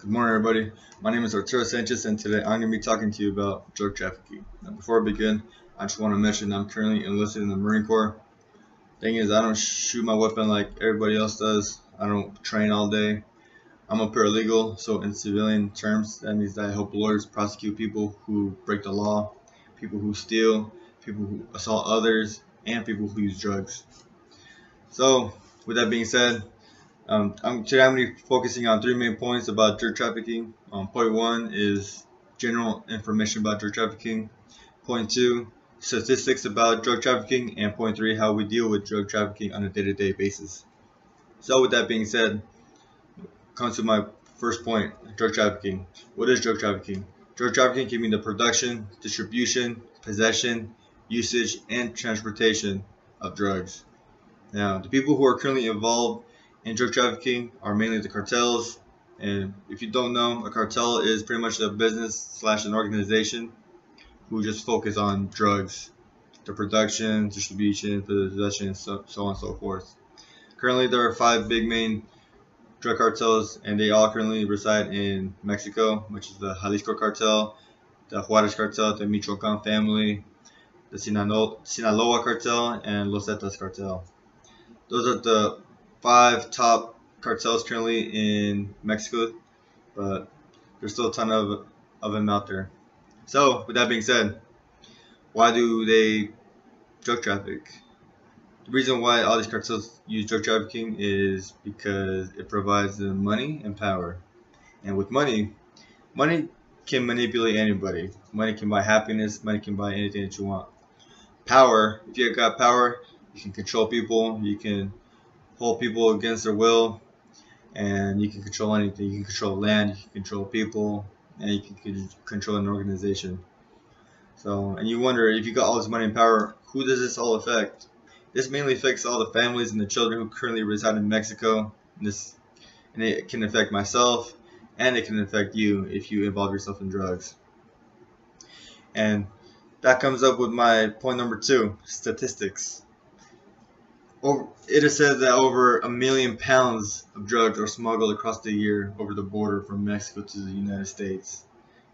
Good morning, everybody. My name is Arturo Sanchez, and today I'm going to be talking to you about drug trafficking. Now, before I begin, I just want to mention I'm currently enlisted in the Marine Corps. Thing is, I don't shoot my weapon like everybody else does. I don't train all day. I'm a paralegal, so in civilian terms, that means that I help lawyers prosecute people who break the law, people who steal, people who assault others, and people who use drugs. So, with that being said, today I'm going to be focusing on three main points about drug trafficking. Point one is general information about drug trafficking. Point two, statistics about drug trafficking. And point three, how we deal with drug trafficking on a day-to-day basis. So with that being said, comes to my first point, drug trafficking. What is drug trafficking? Drug trafficking can mean the production, distribution, possession, usage, and transportation of drugs. Now, the people who are currently involved in drug trafficking are mainly the cartels. And if you don't know, a cartel is pretty much a business slash an organization who just focus on drugs, the production, distribution, possession, so on and so forth. Currently, there are five big main drug cartels, and they all currently reside in Mexico, which is the Jalisco cartel, the Juarez cartel, the Michoacan family, the Sinaloa cartel, and Los Zetas cartel. Those are the five top cartels currently in Mexico, but there's still a ton of them out there. So, with that being said, why do they drug traffic? The reason why all these cartels use drug trafficking is because it provides them money and power. And with money can manipulate anybody. Money can buy happiness, money can buy anything that you want. Power, if you got power, you can control people, you can hold people against their will, and you can control anything. You can control land, you can control people, and you can control an organization. So, and you wonder, if you got all this money and power, who does this all affect? This mainly affects all the families and the children who currently reside in Mexico. And it can affect myself, and it can affect you if you involve yourself in drugs. And that comes up with my point number two, statistics. It is said that over 1 million pounds of drugs are smuggled across the year over the border from Mexico to the United States.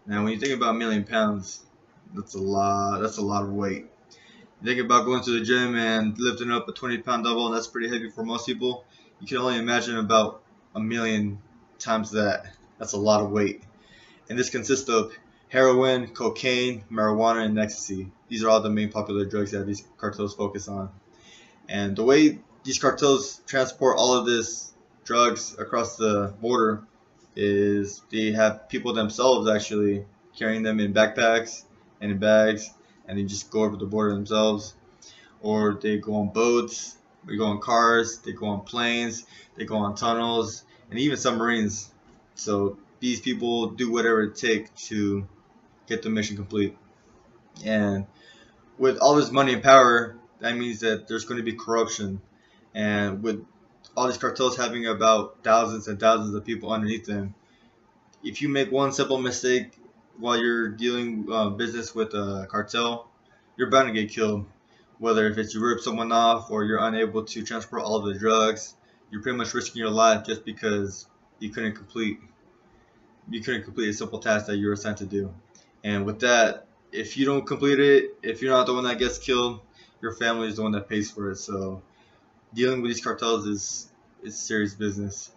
Now, when you think about 1 million pounds, that's a lot of weight. You think about going to the gym and lifting up a 20-pound dumbbell, and that's pretty heavy for most people. You can only imagine about 1 million times that. That's a lot of weight. And this consists of heroin, cocaine, marijuana, and ecstasy. These are all the main popular drugs that these cartels focus on. And the way these cartels transport all of this drugs across the border is they have people themselves actually carrying them in backpacks and in bags, and they just go over the border themselves. Or they go on boats, they go on cars, they go on planes, they go on tunnels, and even submarines. So these people do whatever it takes to get the mission complete. And with all this money and power, that means that there's going to be corruption. And with all these cartels having about thousands and thousands of people underneath them, if you make one simple mistake while you're dealing business with a cartel, you're bound to get killed. Whether if it's you rip someone off or you're unable to transport all of the drugs, you're pretty much risking your life just because you couldn't complete a simple task that you were assigned to do. And with that, if you don't complete it, if you're not the one that gets killed, your family is the one that pays for it. So dealing with these cartels is serious business.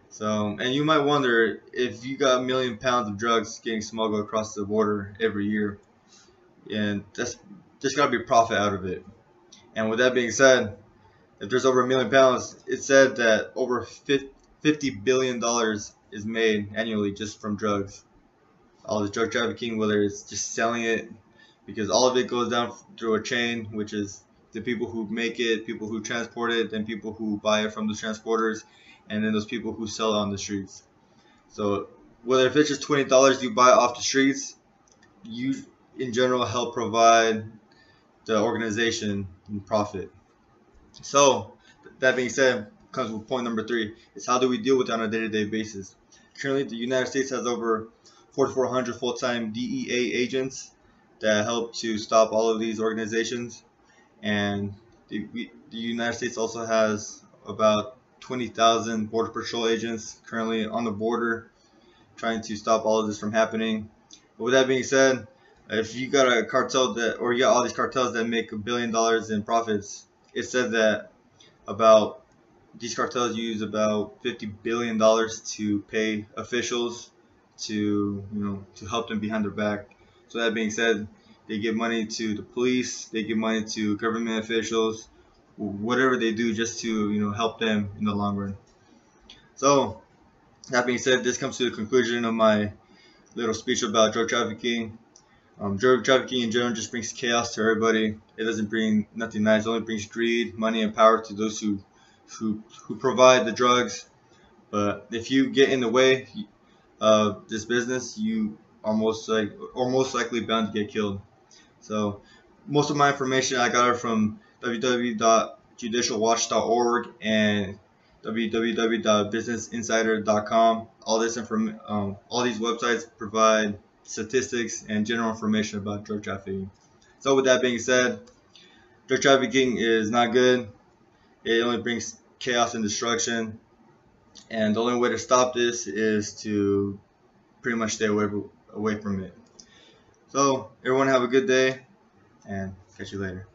So, and you might wonder, if you got 1 million pounds of drugs getting smuggled across the border every year, and there's got to be profit out of it. And with that being said, if there's over 1 million pounds, it's said that over $50 billion is made annually just from drugs. All this drug trafficking, whether it's just selling it, because all of it goes down through a chain, which is the people who make it, people who transport it, then people who buy it from the transporters, and then those people who sell it on the streets. So whether if it's just $20 you buy off the streets, you in general help provide the organization profit. So that being said, comes with point number three, is how do we deal with it on a day-to-day basis. Currently, the United States has over 4,400 full-time DEA agents that help to stop all of these organizations. And the United States also has about 20,000 Border Patrol agents currently on the border trying to stop all of this from happening. But with that being said, if you got a cartel or you got all these cartels that make $1 billion in profits, it said that about these cartels use about $50 billion to pay officials to help them behind their back. So that being said, they give money to the police, they give money to government officials, whatever they do just to help them in the long run. So that being said, this comes to the conclusion of my little speech about drug trafficking. Drug trafficking in general just brings chaos to everybody. It doesn't bring nothing nice. It only brings greed, money, and power to those who provide the drugs. But if you get in the way of this business, you are most likely bound to get killed. So most of my information I got it from www.judicialwatch.org and www.businessinsider.com. All these websites provide statistics and general information about drug trafficking. So with that being said, drug trafficking is not good. It only brings chaos and destruction, and the only way to stop this is to pretty much stay away from it. So everyone have a good day, and catch you later.